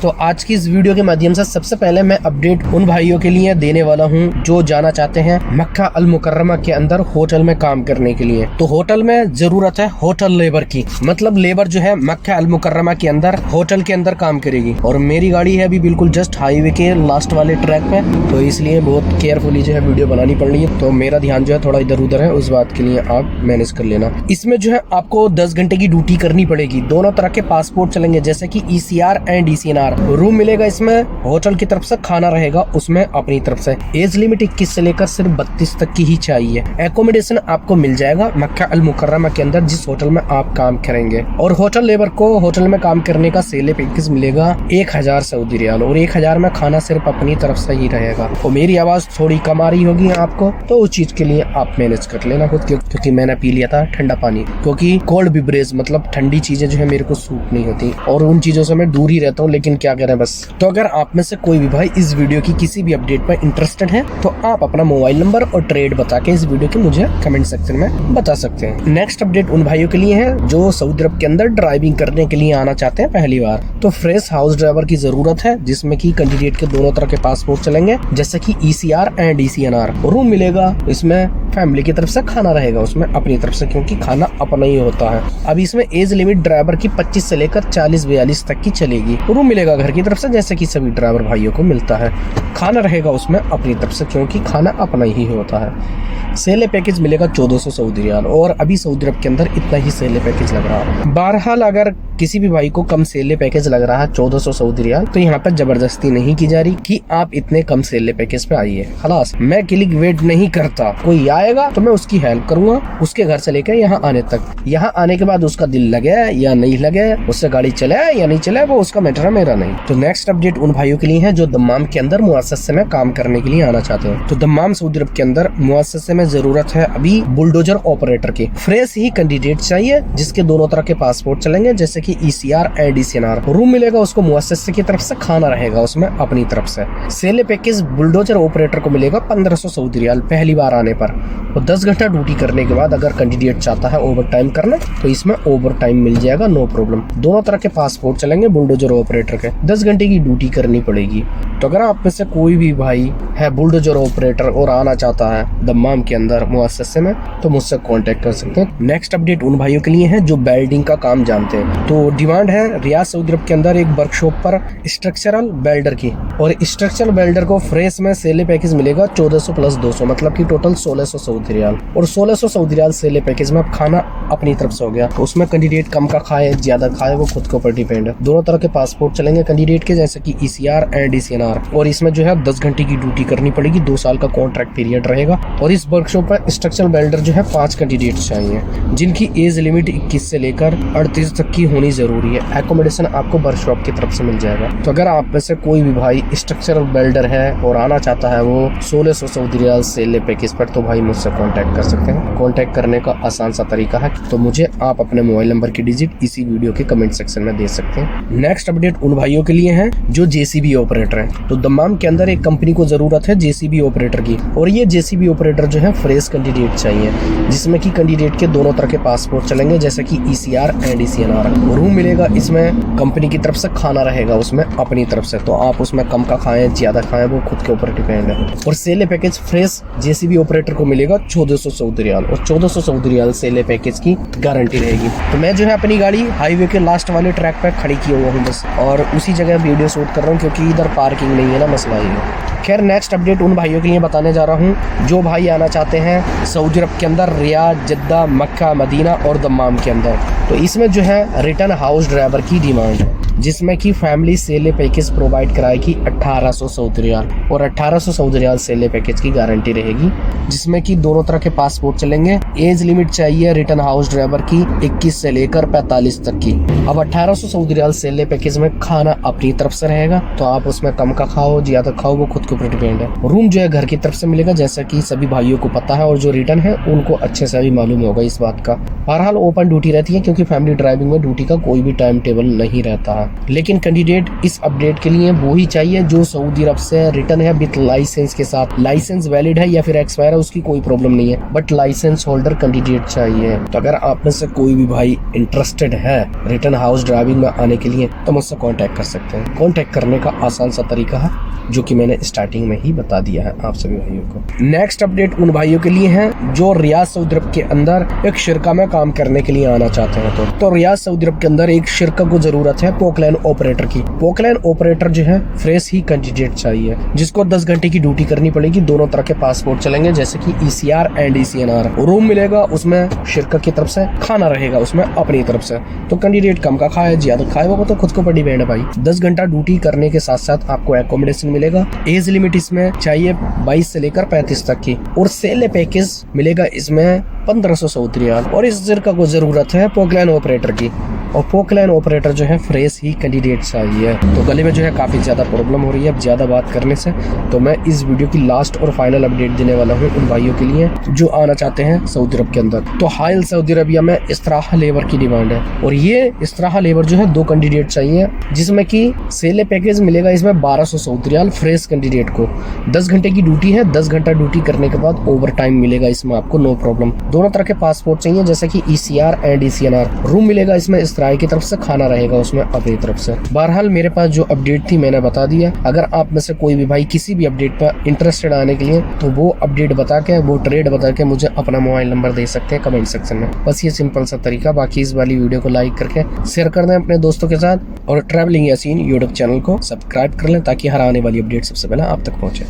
तो आज की इस वीडियो के माध्यम से सबसे पहले मैं अपडेट उन भाइयों के लिए देने वाला हूं जो जाना चाहते हैं मक्का अल मुकर्रमा के अंदर होटल में काम करने के लिए। तो होटल में जरूरत है होटल लेबर की, मतलब लेबर जो है मक्का अल मुकर्रमा के अंदर होटल के अंदर काम करेगी। और मेरी गाड़ी है अभी बिल्कुल जस्ट हाईवे के लास्ट वाले ट्रैक पे, तो इसलिए बहुत केयरफुली जो है वीडियो बनानी पड़ रही है। तो मेरा ध्यान जो है थोड़ा इधर उधर है, उस बात के लिए आप मैनेज कर लेना। इसमें जो है आपको 10 घंटे की ड्यूटी करनी पड़ेगी। दोनों तरह के पासपोर्ट चलेंगे, जैसे कि ECR एंड DCNR। रूम मिलेगा इसमें, होटल की तरफ से खाना रहेगा उसमें अपनी तरफ से। एज लिमिट 21 से लेकर सिर्फ 32 तक की ही चाहिए। एकोमोडेशन आपको मिल जाएगा मक्का अल मुकर्रमा के अंदर जिस होटल में आप काम करेंगे। और होटल लेबर को होटल में काम करने का सेले पैकेज मिलेगा 1000 सऊदी रियाल, और 1000 में खाना सिर्फ अपनी तरफ से ही रहेगा। तो मेरी आवाज थोड़ी कम आ रही होगी आपको, तो उस चीज के लिए आप मैनेज कर लेना खुद, क्योंकि मैंने पी लिया था ठंडा पानी, क्योंकि कोल्ड बिवरेज मतलब ठंडी चीजें जो है मेरे को सूट नहीं होती, और उन चीजों से मैं दूर ही रहता हूँ। लेकिन क्या करें बस। तो अगर आप में से कोई भी भाई इस वीडियो की किसी भी अपडेट पर इंटरेस्टेड है, तो आप अपना मोबाइल नंबर और ट्रेड बता के इस वीडियो के मुझे कमेंट सेक्शन में बता सकते हैं। नेक्स्ट अपडेट उन भाइयों के लिए है जो सऊदी अरब के अंदर ड्राइविंग करने के लिए आना चाहते हैं पहली बार। तो फ्रेश हाउस ड्राइवर की जरूरत है, जिसमें की कैंडिडेट के दोनों तरह के पासपोर्ट चलेंगे, जैसे कि ECR एंड DCNR। रूम मिलेगा इसमें, फैमिली की तरफ से खाना रहेगा उसमें अपनी तरफ से, क्योंकि खाना अपना ही होता है। अब इसमें एज लिमिट ड्राइवर की 25 से लेकर 40-42 तक की चलेगी। रूम मिलेगा घर की तरफ से, जैसे कि सभी ड्राइवर भाइयों को मिलता है। खाना रहेगा उसमें अपनी तरफ से, क्योंकि खाना अपना ही होता है। सेले पैकेज मिलेगा 1400 सऊदी रियाल, और अभी सऊदी अरब के अंदर इतना ही सेले पैकेज लग रहा है। बहरहाल अगर किसी भी भाई को कम सेले पैकेज लग रहा है 1400 सऊदी रियाल, तो यहाँ पर जबरदस्ती नहीं की जा रही कि आप इतने कम सेले पैकेज पे आइए। खलास, मैं क्लिक वेट नहीं करता, कोई आएगा तो मैं उसकी हेल्प करूंगा उसके घर से लेकर यहाँ आने तक। यहाँ आने के बाद उसका दिल लगे या नहीं लगे, उससे गाड़ी चले या नहीं चले, वो उसका मैटर है, मेरा नहीं। तो नेक्स्ट अपडेट उन भाइयों के लिए है जो दम्माम के अंदर मुअस्ससे में काम करने के लिए आना चाहते हैं। तो दम्माम सऊदी अरब के अंदर मुअस्ससे में जरूरत है अभी बुलडोजर ऑपरेटर की। फ्रेश ही कैंडिडेट चाहिए जिसके दोनों तरह के पासपोर्ट चलेंगे, जैसे कि ECR एंड DCNR। रूम मिलेगा उसको मुअस्ससे की तरफ से, खाना रहेगा उसमें अपनी तरफ से। सेले पैकेज बुलडोजर ऑपरेटर को मिलेगा 1500 सऊदी रियाल पहली बार आने पर। और 10 घंटा ड्यूटी करने के बाद अगर कैंडिडेट चाहता है ओवर टाइम करना, तो इसमें ओवर टाइम मिल जाएगा, नो प्रॉब्लम। दोनों तरह के पासपोर्ट चलेंगे बुलडोजर ऑपरेटर के। 10 घंटे की ड्यूटी करनी पड़ेगी। तो अगर आप में से कोई भी भाई है बुलडोजर ऑपरेटर और आना चाहता है दम्माम के अंदर मुअस्ससे में, तो मुझसे कांटेक्ट कर सकते हैं। नेक्स्ट अपडेट उन भाइयों के लिए है जो वेल्डिंग का काम जानते हैं। तो डिमांड है रियाद सऊदी अरब के अंदर एक वर्कशॉप पर स्ट्रक्चरल वेल्डर की, और स्ट्रक्चरल वेल्डर को फ्रेश में सेले पैकेज मिलेगा 1400 प्लस 200, मतलब कि टोटल 1600 सऊदी रियाल। और 1600 सऊदी रियाल सेले पैकेज में खाना अपनी तरफ से हो गया। तो उसमें कैंडिडेट कम का खाए ज्यादा खाए वो खुद के ऊपर डिपेंड है। दोनों तरह के पासपोर्ट चलेंगे कैंडिडेट के, जैसे कि ECR एंड DCNR। और इसमें जो है 10 घंटे की ड्यूटी करनी पड़ेगी, 2 साल का कॉन्ट्रैक्ट पीरियड रहेगा। और इस वर्कशॉप पर स्ट्रक्चरल वेल्डर जो है 5 कैंडिडेट चाहिए, जिनकी एज लिमिट 21 से लेकर 38 तक की होनी जरूरी है। एकोमोडेशन आपको वर्कशॉप की तरफ से मिल जाएगा। तो अगर आप में से कोई भी भाई स्ट्रक्चरल वेल्डर है और आना चाहता है वो 1600 सऊदी रियाल सेले पैकेज पर, तो भाई मुझसे कांटेक्ट कर सकते हैं। कांटेक्ट करने का आसान सा तरीका है, तो मुझे आप अपने मोबाइल नंबर की डिजिट इसी वीडियो के कमेंट सेक्शन में दे सकते हैं। नेक्स्ट अपडेट उन भाइयों के लिए है जो JCB ऑपरेटर है। तो दम्माम के अंदर एक कंपनी को जरूरत है JCB ऑपरेटर की, और ये JCB ऑपरेटर जो है फ्रेश कैंडिडेट चाहिए, जिसमें कि कैंडिडेट के दोनों तरह के पासपोर्ट चलेंगे, जैसे कि ECR एंड DCNR। रूम मिलेगा इसमें, कंपनी की तरफ से खाना रहेगा उसमें अपनी तरफ से। तो आप उसमें कम का खाएं ज्यादा खाएं वो खुद के ऊपर डिपेंड है। और सेले पैकेज फ्रेश JCB ऑपरेटर को मिलेगा 1400 सऊदी रियाल, और 1400 सऊदी रियाल सेले पैकेज की गारंटी रहेगी। तो मैं जो है अपनी गाड़ी हाईवे के लास्ट वाले ट्रैक पर खड़ी किया हुआ हूँ बस, और उसी जगह वीडियो शूट कर रहा हूँ, क्योंकि इधर पार्किंग नहीं है ना, मसला ये है। खैर, नेक्स्ट अपडेट उन भाइयों के लिए बताने जा रहा हूँ जो भाई आना चाहते हैं सऊदी अरब के अंदर रियाद, जद्दा, मक्का, मदीना और दम्माम के अंदर। तो इसमें जो है रिटर्न हाउस ड्राइवर की डिमांड है, जिसमें कि फैमिली सेले पैकेज प्रोवाइड कराएगी 1800 सऊदी रियाल, और 1800 सऊदी रियाल सेले पैकेज की गारंटी रहेगी, जिसमें कि दोनों तरह के पासपोर्ट चलेंगे। एज लिमिट चाहिए रिटर्न हाउस ड्राइवर की 21 से लेकर 45 तक की। अब 1800 सऊदी रियाल सेले पैकेज में खाना अपनी तरफ से रहेगा, तो आप उसमें कम का खाओ ज्यादा खाओ वो खुद के ऊपर डिपेंड है। रूम जो है घर की तरफ से मिलेगा, जैसा कि सभी भाइयों को पता है, और जो रिटर्न है उनको अच्छे से भी मालूम होगा इस बात का। बहरहाल ओपन ड्यूटी रहती है, क्योंकि फैमिली ड्राइविंग में ड्यूटी का कोई भी टाइम टेबल नहीं रहता है। था। लेकिन कैंडिडेट इस अपडेट के लिए वो ही चाहिए जो सऊदी अरब से रिटर्न है विद लाइसेंस के साथ। लाइसेंस वैलिड है या फिर एक्सपायर है उसकी कोई प्रॉब्लम नहीं है, बट लाइसेंस होल्डर कैंडिडेट चाहिए। तो अगर आप में से कोई भी भाई इंटरेस्टेड है रिटर्न हाउस ड्राइविंग में आने के लिए तो मुझसे कांटेक्ट कर सकते हैं। कांटेक्ट करने का आसान सा तरीका है जो कि मैंने स्टार्टिंग में ही बता दिया है आप सभी भाइयों को। नेक्स्ट अपडेट उन भाइयों के लिए है जो रियाद सऊदी अरब के अंदर एक शिरका में काम करने के लिए आना चाहते हैं। तो रियाद सऊदी अरब के अंदर एक शिरका को जरूरत है पोकलैन ऑपरेटर की। पोकलैन ऑपरेटर जो है फ्रेश ही कैंडिडेट चाहिए जिसको 10 घंटे की ड्यूटी करनी पड़ेगी। दोनों तरह के पासपोर्ट चलेंगे जैसे कि ECR एंड ECNR। रूम मिलेगा उसमें शिरका की तरफ से, खाना रहेगा उसमें अपनी तरफ से। तो कैंडिडेट कम का खाए ज्यादा खाए वो तो खुद को पड़ी डिपेंड है भाई। 10 घंटा ड्यूटी करने के साथ साथ आपको एकोमोडेशन मिलेगा। एज लिमिट इसमें चाहिए 22 से लेकर 35 तक की, और सेल पैकेज मिलेगा इसमें 1500 सऊदी रियाल। और इस शिरका को जरूरत है पोकलैन ऑपरेटर की, और पोकलैन ऑपरेटर जो है फ्रेश ही कैंडिडेट चाहिए। तो गले में जो है काफी ज्यादा प्रॉब्लम हो रही है अब ज्यादा बात करने से, तो मैं इस वीडियो की लास्ट और फाइनल अपडेट देने वाला हूँ उन भाइयों के लिए जो आना चाहते हैं सऊदी अरब के अंदर। तो हाल सऊदी अरबिया में इस्तराह लेबर की डिमांड है, और ये इस्तराह लेबर जो है 2 कैंडिडेट चाहिए जिसमें कि सेले पैकेज मिलेगा इसमें 1200 सऊदी रियाल फ्रेश कैंडिडेट को। 10 घंटे की ड्यूटी है, 10 घंटा ड्यूटी करने के बाद ओवर टाइम मिलेगा इसमें आपको, नो प्रॉब्लम। दोनों तरह के पासपोर्ट चाहिए जैसे कि ECR एंड ECNR। रूम मिलेगा इसमें इस्राइल की तरफ से, खाना रहेगा उसमें अपनी तरफ से। बहरहाल मेरे पास जो अपडेट थी मैंने बता दिया। अगर आप में से कोई भी भाई किसी भी अपडेट पर इंटरेस्टेड आने के लिए तो वो अपडेट बता के, वो ट्रेड बता के मुझे अपना मोबाइल नंबर दे सकते हैं कमेंट सेक्शन में। बस ये सिंपल सा तरीका। बाकी इस वाली वीडियो को लाइक करके शेयर कर दें अपने दोस्तों के साथ, और ट्रैवलिंग यासीन यूट्यूब चैनल को सब्सक्राइब कर लें ताकि हर आने वाली अपडेट सबसे पहले आप तक पहुंचे।